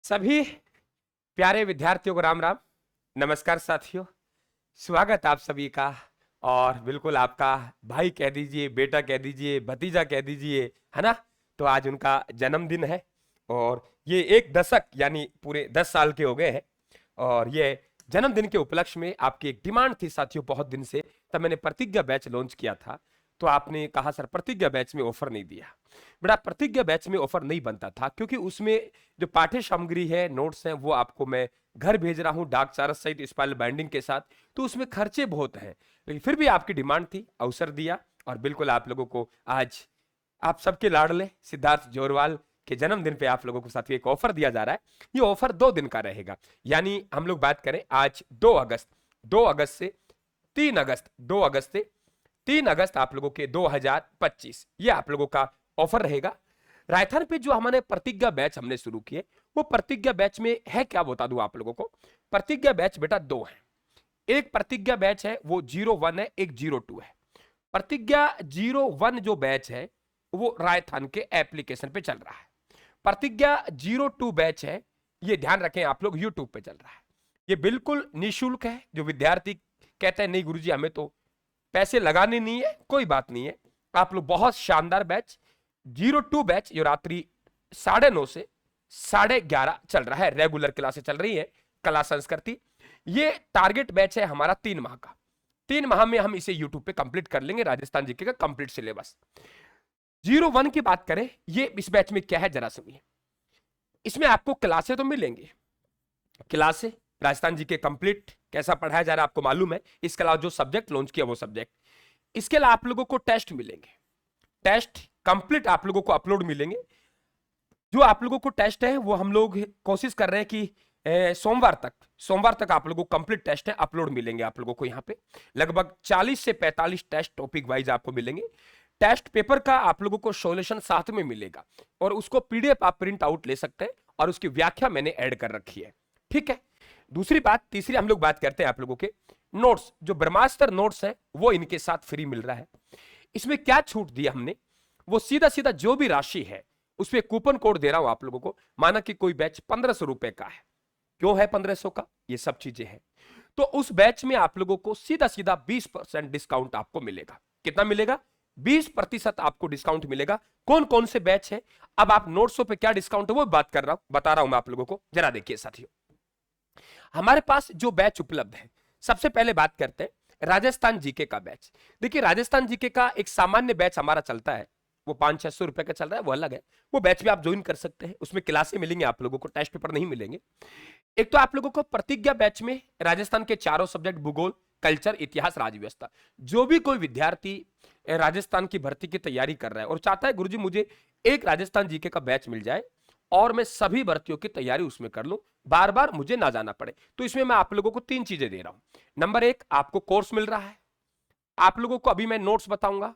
सभी प्यारे विद्यार्थियों को राम राम। नमस्कार साथियों, स्वागत आप सभी का। और बिल्कुल आपका भाई कह दीजिए, बेटा कह दीजिए, भतीजा कह दीजिए, है ना। तो आज उनका जन्मदिन है और ये एक दशक यानी पूरे 10 साल के हो गए हैं। और ये जन्मदिन के उपलक्ष्य में आपकी एक डिमांड थी साथियों बहुत दिन से, तब मैंने प्रतिज्ञा बैच लॉन्च किया था। तो आपने कहा सर प्रतिज्ञा बैच में ऑफर नहीं दिया। बेटा प्रतिज्ञा बैच में ऑफर नहीं बनता था क्योंकि उसमें जो पाठ्य सामग्री है, नोट्स हैं, वो आपको मैं घर भेज रहा हूं डाक चारस सहित स्पाइरल बाइंडिंग के साथ। तो उसमें खर्चे बहुत हैं, लेकिन फिर भी आपकी डिमांड थी, अवसर दिया। और बिल्कुल आप लोगों को आज आप सबके लाडले सिद्धार्थ जोरवाल के जन्मदिन पे आप लोगों को साथ एक ऑफर दिया जा रहा है। ये ऑफर 2 दिन का रहेगा, यानी हम लोग बात करें आज 2 अगस्त, 2 अगस्त से 3 अगस्त, 2 अगस्त से 3 अगस्त आप लोगों के 2025, ये आप लोगों का ऑफर रहेगा। रायथन पे जो हमारे प्रतिज्ञा बैच हमने शुरू किए, वो प्रतिज्ञा बैच में है क्या बता दूं आप लोगों को। प्रतिज्ञा बैच बेटा दो है। एक प्रतिज्ञा बैच है वो 01 है, एक 02 है। प्रतिज्ञा 01 जो बैच है वो रायथन के एप्लीकेशन पे चल रहा है। प्रतिज्ञा 02 बैच है, ये ध्यान रखें आप लोग, यूट्यूब पे चल रहा है। ये बिल्कुल निःशुल्क है। जो विद्यार्थी कहते हैं नहीं गुरुजी हमें तो पैसे लगाने नहीं है, कोई बात नहीं है। आप लोग बहुत शानदार बैच 02 बैच जो रात्रि 9:30 से 11:30 चल रहा है, रेगुलर क्लासेस चल रही है, कला संस्कृति। ये टारगेट बैच है हमारा 3 माह का। 3 माह में हम इसे यूट्यूब पे कंप्लीट कर लेंगे, राजस्थान जीके का कंप्लीट सिलेबस। 01 की बात करें, ये इस बैच में क्या है जरा सुनिए। इसमें आपको क्लासे तो मिलेंगे, क्लासे राजस्थान जी के कंप्लीट कैसा पढ़ाया जा रहा है आपको मालूम है। इसके अलावा जो सब्जेक्ट लॉन्च किया वो सब्जेक्ट, इसके अलावा आप लोगों को टेस्ट मिलेंगे, टेस्ट कंप्लीट आप लोगों को अपलोड मिलेंगे। जो आप लोगों को टेस्ट है वो हम लोग कोशिश कर रहे हैं कि सोमवार तक आप लोगों को कंप्लीट टेस्ट है अपलोड मिलेंगे। आप लोगों को यहाँ पे लगभग 40 से 45 टेस्ट टॉपिक वाइज आपको मिलेंगे। टेस्ट पेपर का आप लोगों को सॉल्यूशन साथ में मिलेगा और उसको पीडीएफ आप प्रिंट आउट ले सकते हैं और उसकी व्याख्या मैंने ऐड कर रखी है, ठीक है। दूसरी बात, तीसरी हम लोग बात करते हैं आप लोगों के नोट्स, जो ब्रह्मास्त्र नोट्स है वो इनके साथ फ्री मिल रहा है। इसमें क्या छूट दिया हमने, वो सीधा सीधा जो भी राशि है उस पर कूपन कोड दे रहा हूं आप लोगों को। माना कि कोई बैच 1500 रुपए का है, क्यों है 1500 का, ये सब चीजें हैं। तो उस बैच में आप लोगों को सीधा सीधा 20% डिस्काउंट आपको मिलेगा। कितना मिलेगा? 20% आपको डिस्काउंट मिलेगा। कौन कौन से बैच है, अब आप नोट्सों पे क्या डिस्काउंट है वो बात कर रहा हूं, बता रहा हूं मैं आप लोगों को। जरा देखिए साथियों, हमारे पास जो बैच उपलब्ध है, सबसे पहले बात करते हैं राजस्थान जीके का बैच। देखिए राजस्थान जीके का एक सामान्य बैच हमारा चलता है, वो 500-600 रुपए का चल रहा है, वो अलग है। वो बैच भी आप ज्वाइन कर सकते हैं, उसमें क्लासें मिलेंगे आप लोगों को, टेस्ट पेपर नहीं मिलेंगे। एक तो आप लोगों को प्रतिज्ञा बैच में राजस्थान के चारों सब्जेक्ट भूगोल, कल्चर, इतिहास, राज्यव्यवस्था, जो भी कोई विद्यार्थी राजस्थान की भर्ती की तैयारी कर रहा है और चाहता है गुरुजी मुझे एक राजस्थान जीके का बैच मिल जाए और मैं सभी भर्तियों की तैयारी उसमें कर लूं, बार बार मुझे ना जाना पड़े, तो इसमें मैं आप लोगों को 3 चीजें दे रहा हूं। नंबर 1, आपको कोर्स मिल रहा है। आप लोगों को अभी मैं नोट्स बताऊंगा,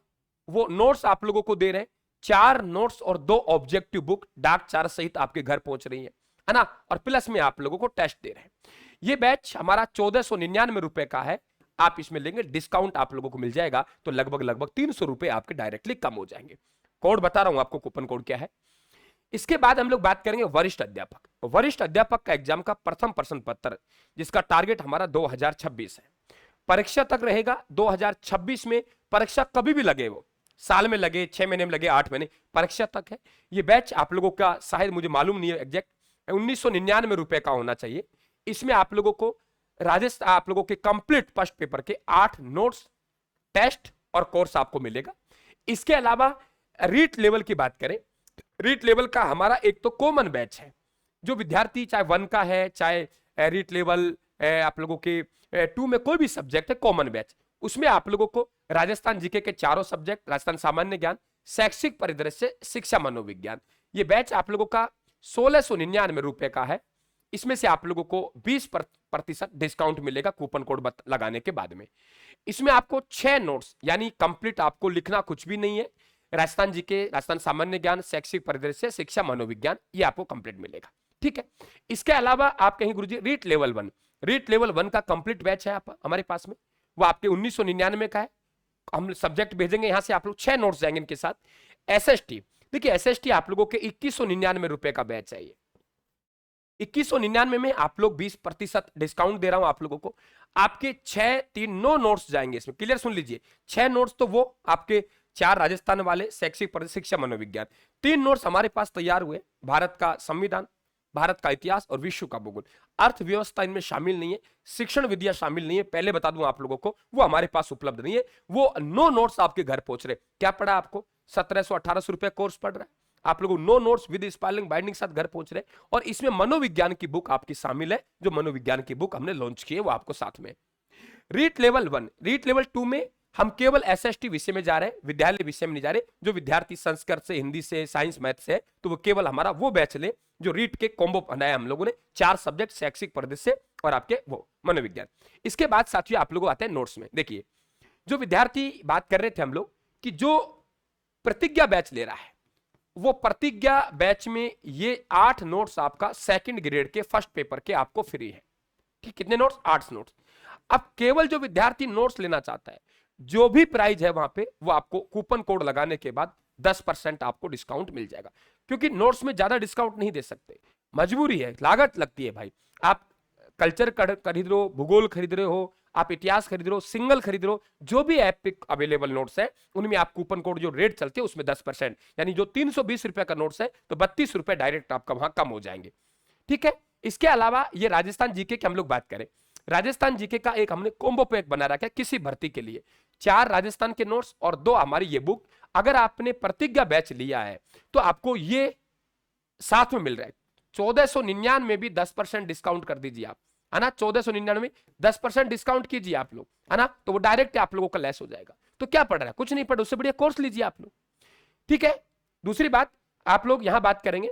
वो नोट्स आप लोगों को दे रहे हैं। 4 नोट्स और 2 ऑब्जेक्टिव बुक डाक चार सहित आपके घर पहुंच रही है ना। और प्लस में आप लोगों को टेस्ट दे रहे हैं। ये बैच हमारा 1499 रुपए का है। आप इसमें लेंगे, डिस्काउंट आप लोगों को मिल जाएगा, तो लगभग लगभग 300 रुपए आपके डायरेक्टली कम हो जाएंगे। कोड बता रहा हूं आपको, कूपन कोड क्या है। इसके बाद हम लोग बात करेंगे वरिष्ठ अध्यापक। वरिष्ठ अध्यापक का एग्जाम का प्रथम प्रश्न पत्र, जिसका टारगेट हमारा 2026 है, परीक्षा तक रहेगा 2026 में। परीक्षा कभी भी लगे, वो साल में लगे, 6 महीने में लगे, 8 महीने, परीक्षा तक है। ये बैच आप लोगों का शायद मुझे मालूम नहीं है एग्जैक्ट, 1999 रुपए का होना चाहिए। इसमें आप लोगों को राजस्थान आप लोगों के कंप्लीट फर्स्ट पेपर के 8 नोट्स, टेस्ट और कोर्स आपको मिलेगा। इसके अलावा रीट लेवल की बात करें, रीट लेवल का हमारा एक तो कॉमन बैच है, जो विद्यार्थी चाहे 1 का है, चाहे रीट लेवल आप लोगों के 2 में कोई भी सब्जेक्ट है, कॉमन बैच। उसमें आप लोगों को राजस्थान जीके के चारों सब्जेक्ट, राजस्थान सामान्य ज्ञान, शैक्षिक परिदृश्य, शिक्षा मनोविज्ञान, ये बैच आप लोगों का 1699 रुपए का है। इसमें से आप लोगों को 20% डिस्काउंट मिलेगा कूपन कोड लगाने के बाद में। इसमें आपको 6 नोट्स, यानी कंप्लीट आपको लिखना कुछ भी नहीं है, राजस्थान जीके, राजस्थान सामान्य ज्ञान, शैक्षिक परिदृश्य, शिक्षा मनोविज्ञान, ये आपको कंप्लीट मिलेगा, ठीक है। इसके अलावा आप कहीं गुरुजी रीट लेवल 1, रीट लेवल 1 का कंप्लीट बैच है आप हमारे पास में, वो आपके 1999 का है। हम सब्जेक्ट भेजेंगे यहां से, आप लोग 6 नोट्स जाएंगे इनके साथ। एसएसटी, देखिए एसएसटी आप लोगों के 2199 रुपए का बैच है ये। 2199 में आप लोग 20% डिस्काउंट दे रहा हूं आप लोगों को। आपके 9 नोट्स जाएंगे इसमें, क्लियर सुन लीजिए। 6 नोट्स तो वो आपके 4 राजस्थान वाले, शैक्षिक शिक्षा मनोविज्ञान। 3 नोट्स हमारे पास तैयार हुए, भारत का संविधान, भारत का इतिहास और विश्व का भूगोल। अर्थव्यवस्था इनमें शामिल नहीं है, शिक्षण विद्या शामिल नहीं है, पहले बता दूं आप लोगों को, वो हमारे पास उपलब्ध नहीं है। वो 9 नोट्स आपके घर पहुंच रहे। क्या पड़ा आपको? 1700-1800 रुपए कोर्स पड़ रहा है आप लोगों। 9 नोट्स विद स्पेलिंग बाइंडिंग साथ घर पहुंच रहे। और इसमें मनोविज्ञान की बुक आपकी शामिल है, जो मनोविज्ञान की बुक हमने लॉन्च की है वो आपको साथ में। रीट लेवल 1, रीट लेवल 2 में हम केवल एसएसटी विषय में जा रहे हैं, विद्यालय विषय में नहीं जा रहे। जो विद्यार्थी संस्कृत से, हिंदी से, साइंस मैथ से है, तो वो केवल हमारा वो बैच ले जो रीट के कॉम्बो बनाया हम लोगों ने, 4 सब्जेक्ट, शैक्षिक परिदृश्य और आपके वो मनोविज्ञान। इसके बाद साथियों आप लोग आते हैं नोट्स में। देखिए, जो विद्यार्थी बात कर रहे थे हम लोग कि जो प्रतिज्ञा बैच ले रहा है, वो प्रतिज्ञा बैच में ये 8 नोट्स आपका सेकंड ग्रेड के फर्स्ट पेपर के आपको फ्री है। ठीक, कितने नोट्स? 8 नोट्स। अब केवल जो विद्यार्थी नोट्स लेना चाहता है, जो भी प्राइस है वहां पे, वो आपको कूपन कोड लगाने के बाद 10% आपको डिस्काउंट मिल जाएगा। क्योंकि नोट्स में ज्यादा डिस्काउंट नहीं दे सकते, मजबूरी है, लागत लगती है भाई। आप कल्चर खरीद रहे हो, भूगोल खरीद रहे हो, आप इतिहास खरीद रहे हो, सिंगल खरीद रहे हो, जो भी एपिक अवेलेबल नोट्स है उनमें आप कूपन कोड जो रेट चलते हैं उसमें 10%, यानी जो 320 रुपए का नोट्स है तो 32 रुपए डायरेक्ट आपका वहां कम हो जाएंगे। ठीक है। इसके अलावा ये राजस्थान जीके की हम लोग बात करें, राजस्थान जीके का एक हमने कॉम्बो पैक बना रखा है किसी भर्ती के लिए। 4 राजस्थान के नोट्स और 2 हमारी ये बुक। अगर आपने प्रतिज्ञा बैच लिया है तो आपको ये साथ में मिल रहा है। 1499 में भी 10% डिस्काउंट कर दीजिए आप, है ना। 1499 में 10% डिस्काउंट कीजिए आप लोग, है ना, तो वो डायरेक्ट आप लोगों का लेस हो जाएगा। तो क्या पड़ रहा है? कुछ नहीं पड़ रहा, उससे बढ़िया कोर्स लीजिए आप लोग। ठीक है। दूसरी बात, आप लोग यहां बात करेंगे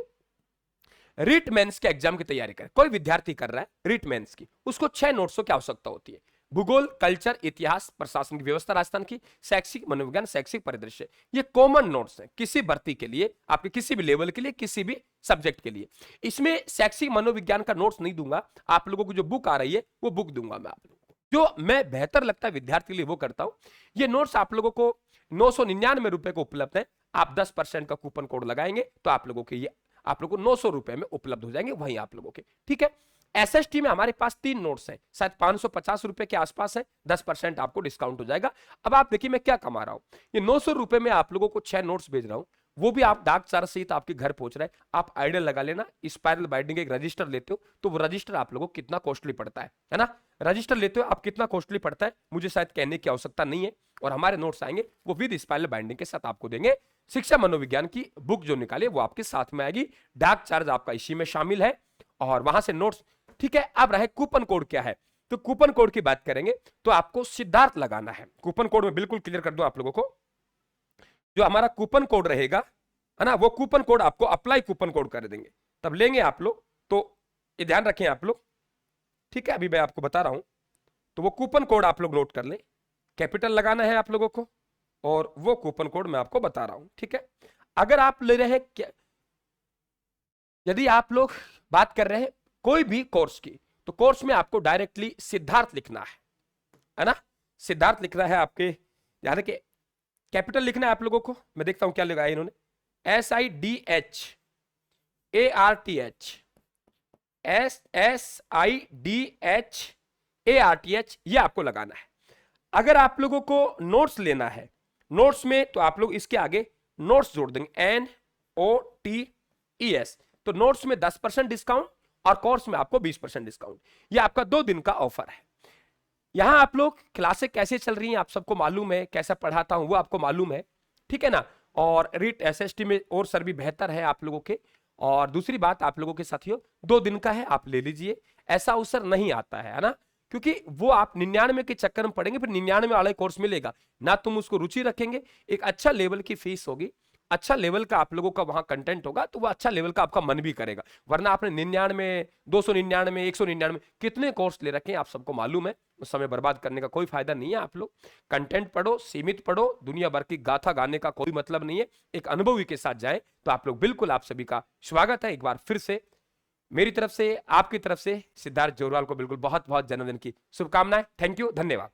रीट मेंस के एग्जाम की तैयारी करें। कोई विद्यार्थी कर रहा है रीट मेंस की, उसको 6 नोट्सों की आवश्यकता होती है। भूगोल, कल्चर, इतिहास, प्रशासन की व्यवस्था राजस्थान की, शैक्षिक मनोविज्ञान, शैक्षिक परिदृश्य, ये कॉमन नोट्स हैं किसी भर्ती के लिए, आपके किसी भी लेवल के लिए, किसी भी सब्जेक्ट के लिए। इसमें शैक्षिक मनोविज्ञान का नोट्स नहीं दूंगा, आप लोगों को जो बुक आ रही है वो बुक दूंगा मैं आप लोगों को, जो मैं बेहतर लगता है विद्यार्थी के लिए वो करता हूं। ये नोट्स आप लोगों को 999 रुपए को उपलब्ध है। आप 10% का कूपन कोड लगाएंगे तो आप लोगों के ये आप लोगों को 900 रुपए में उपलब्ध हो जाएंगे वहीं आप लोगों के। ठीक है। एसएसटी में हमारे पास 3 नोट्स हैं, शायद 550 रुपए के आसपास है, 10% आपको डिस्काउंट हो जाएगा। अब आप देखिए मैं क्या कमा रहा हूं, ये 900 रुपए में आप लोगों को 6 नोट्स भेज रहा हूं, वो भी आप डाक चार्ज सहित आपके घर पहुंच रहा है। आप आइडिया लगा लेना, स्पाइरल बाइंडिंग एक रजिस्टर लेते हो तो वो रजिस्टर आप लोगों को कितना कॉस्टली पड़ता है ना। रजिस्टर लेते हो आप, कितना कॉस्टली पड़ता है मुझे शायद कहने की आवश्यकता नहीं है। और हमारे नोट्स आएंगे वो विद स्पाइरल बाइंडिंग के साथ आपको देंगे। शिक्षा मनोविज्ञान की बुक जो निकाले वो आपके साथ में आएगी, डाक चार्ज आपका इसी में शामिल है और वहां से नोट्स। ठीक है। अब रहे कूपन कोड क्या है, तो कूपन कोड की बात करेंगे तो आपको सिद्धार्थ लगाना है। कूपन कोड में बिल्कुल क्लियर कर दूं आप लोगों को, जो हमारा कूपन कोड रहेगा, है ना, वो कूपन कोड आपको अप्लाई कूपन कोड कर देंगे, तब लेंगे आप लोग। तो ये ध्यान रखें आप लोग। ठीक है। अभी मैं आपको बता रहा हूं, तो वो कूपन कोड आप लोग नोट कर लें, कैपिटल लगाना है आप लोगों को, और वो कूपन कोड मैं आपको बता रहा हूं। ठीक है। अगर आप ले रहे हैं, यदि आप लोग बात कर रहे हैं कोई भी कोर्स की, तो कोर्स में आपको डायरेक्टली सिद्धार्थ लिखना है ना। सिद्धार्थ लिखना है आपके, यानी कि कैपिटल लिखना है आप लोगों को। मैं देखता हूं क्या लगाया इन्होंने, SIDHARTH ये आपको लगाना है। अगर आप लोगों को नोट्स लेना है, नोट्स में तो आप लोग इसके आगे नोट्स जोड़ देंगे, NOTES, तो नोट्स में 10% डिस्काउंट और कोर्स में आपको 20% डिस्काउंट। ये आपका 2 दिन का ऑफर है। यहां आप लोग क्लासें कैसे चल रही हैं आप सबको मालूम है, कैसा पढ़ाता हूं वो आपको मालूम है। ठीक है ना। और रीट एसएसटी में और सर भी बेहतर है आप लोगों के। और दूसरी बात आप लोगों के साथियों, 2 दिन का है, आप ले लीजिए, ऐसा अवसर नहीं आता है ना, क्योंकि वो आप 99 के चक्कर में पड़ेंगे, फिर 99 वाला कोर्स मिलेगा ना, तुम उसको रुचि रखेंगे, एक अच्छा लेवल की फीस होगी, अच्छा लेवल का आप लोगों का वहां कंटेंट होगा, तो वो अच्छा लेवल का आपका मन भी करेगा। वरना आपने 99, 299, 199 कितने कोर्स ले रखे हैं आप सबको मालूम है, उस समय बर्बाद करने का कोई फायदा नहीं है। आप लोग कंटेंट पढ़ो, सीमित पढ़ो, दुनिया भर की गाथा गाने का कोई मतलब नहीं है, एक अनुभवी के साथ जाए तो आप लोग बिल्कुल, आप सभी का स्वागत है एक बार फिर से मेरी तरफ से, आपकी तरफ से। सिद्धार्थ जोरवाल को बिल्कुल बहुत बहुत जन्मदिन की शुभकामनाएं। थैंक यू, धन्यवाद।